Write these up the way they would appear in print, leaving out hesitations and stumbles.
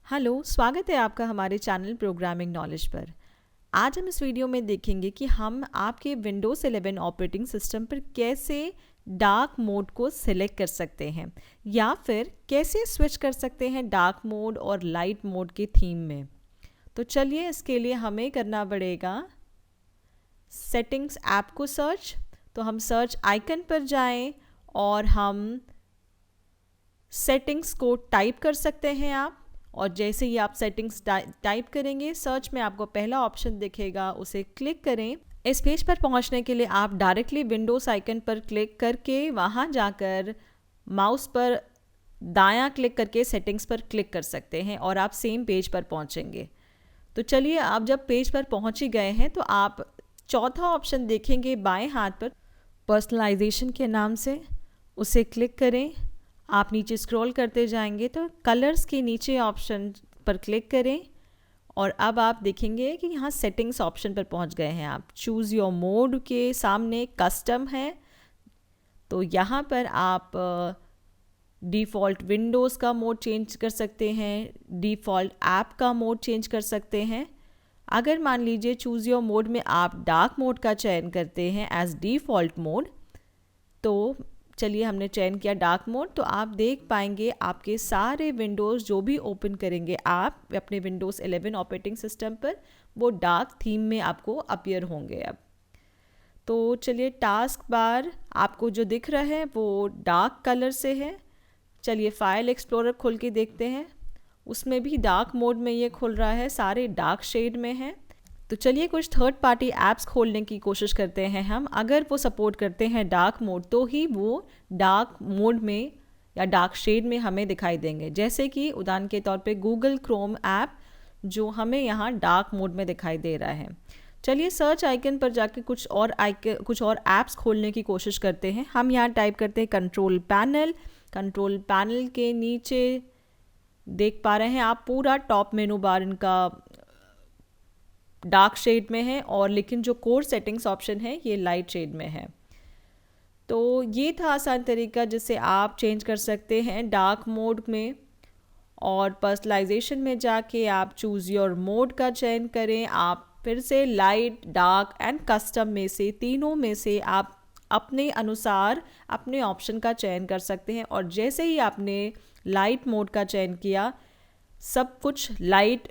Hello, स्वागत है आपका हमारे चैनल प्रोग्रामिंग नॉलेज पर। आज हम इस वीडियो में देखेंगे कि हम आपके विंडोज़ 11 ऑपरेटिंग सिस्टम पर कैसे डार्क मोड को सिलेक्ट कर सकते हैं या फिर कैसे स्विच कर सकते हैं डार्क मोड और लाइट मोड के थीम में। तो चलिए, इसके लिए हमें करना पड़ेगा सेटिंग्स ऐप को सर्च। तो हम सर्च आइकन पर जाएं और हम सेटिंग्स को टाइप कर सकते हैं आप। और जैसे ही आप सेटिंग्स टाइप करेंगे, सर्च में आपको पहला ऑप्शन दिखेगा, उसे क्लिक करें। इस पेज पर पहुंचने के लिए आप डायरेक्टली विंडोज़ आइकन पर क्लिक करके वहां जाकर माउस पर दायां क्लिक करके सेटिंग्स पर क्लिक कर सकते हैं और आप सेम पेज पर पहुंचेंगे। तो चलिए, आप जब पेज पर पहुंच ही गए हैं तो आप चौथा ऑप्शन देखेंगे बाएं हाथ पर, पर्सनलाइजेशन के नाम से, उसे क्लिक करें। आप नीचे स्क्रॉल करते जाएंगे तो कलर्स के नीचे ऑप्शन पर क्लिक करें और अब आप देखेंगे कि यहाँ सेटिंग्स ऑप्शन पर पहुँच गए हैं आप। चूज़ योर मोड के सामने कस्टम है, तो यहाँ पर आप डिफ़ॉल्ट विंडोज़ का मोड चेंज कर सकते हैं, डिफ़ॉल्ट ऐप का मोड चेंज कर सकते हैं। अगर मान लीजिए चूज़ योर मोड में आप डार्क मोड का चयन करते हैं एज डिफ़ॉल्ट मोड, तो चलिए हमने चयन किया डार्क मोड, तो आप देख पाएंगे आपके सारे विंडोज़ जो भी ओपन करेंगे आप अपने विंडोज़ 11 ऑपरेटिंग सिस्टम पर, वो डार्क थीम में आपको अपीयर होंगे अब। तो चलिए, टास्क बार आपको जो दिख रहा है वो डार्क कलर से है। चलिए फाइल एक्सप्लोरर खोल के देखते हैं, उसमें भी डार्क मोड में ये खुल रहा है, सारे डार्क शेड में हैं। तो चलिए कुछ थर्ड पार्टी ऐप्स खोलने की कोशिश करते हैं हम। अगर वो सपोर्ट करते हैं डार्क मोड तो ही वो डार्क मोड में या डार्क शेड में हमें दिखाई देंगे। जैसे कि उदाहरण के तौर पे गूगल क्रोम ऐप जो हमें यहाँ डार्क मोड में दिखाई दे रहा है। चलिए सर्च आइकन पर जाके कुछ और ऐप्स खोलने की कोशिश करते हैं। हम यहाँ टाइप करते हैं कंट्रोल पैनल। कंट्रोल पैनल के नीचे देख पा रहे हैं आप पूरा टॉप मेनू बार इनका डार्क शेड में है, और लेकिन जो कोर सेटिंग्स ऑप्शन है ये लाइट शेड में है। तो ये था आसान तरीका जिससे आप चेंज कर सकते हैं डार्क मोड में। और पर्सनलाइजेशन में जाके आप चूज़ योर मोड का चयन करें। आप फिर से लाइट, डार्क एंड कस्टम में से, तीनों में से आप अपने अनुसार अपने ऑप्शन का चयन कर सकते हैं। और जैसे ही आपने लाइट मोड का चयन किया, सब कुछ लाइट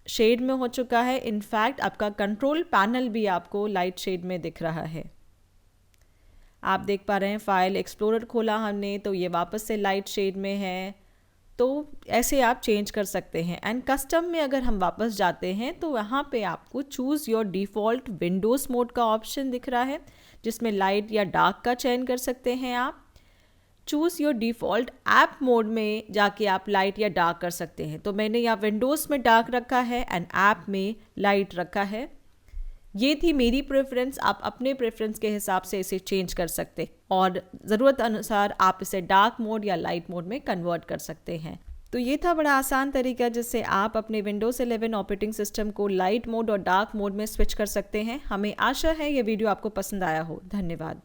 शेड में हो चुका है। इनफैक्ट आपका कंट्रोल पैनल भी आपको लाइट शेड में दिख रहा है। आप देख पा रहे हैं फाइल एक्सप्लोरर खोला हमने तो ये वापस से लाइट शेड में है। तो ऐसे आप चेंज कर सकते हैं। एंड कस्टम में अगर हम वापस जाते हैं तो यहाँ पे आपको choose your default Windows mode का ऑप्शन दिख रहा है, जिसमें लाइट या डार्क का चयन कर सकते हैं आप। Choose your default app mode में जाके आप लाइट या डार्क कर सकते हैं। तो मैंने यहाँ विंडोज़ में डार्क रखा है एंड ऐप में लाइट रखा है। ये थी मेरी प्रेफरेंस। आप अपने प्रेफरेंस के हिसाब से इसे चेंज कर सकते और ज़रूरत अनुसार आप इसे डार्क मोड या लाइट मोड में कन्वर्ट कर सकते हैं। तो ये था बड़ा आसान तरीका जिससे आप अपने विंडोज़ 11 ऑपरेटिंग सिस्टम को लाइट मोड और डार्क मोड में स्विच कर सकते हैं। हमें आशा है ये वीडियो आपको पसंद आया हो। धन्यवाद।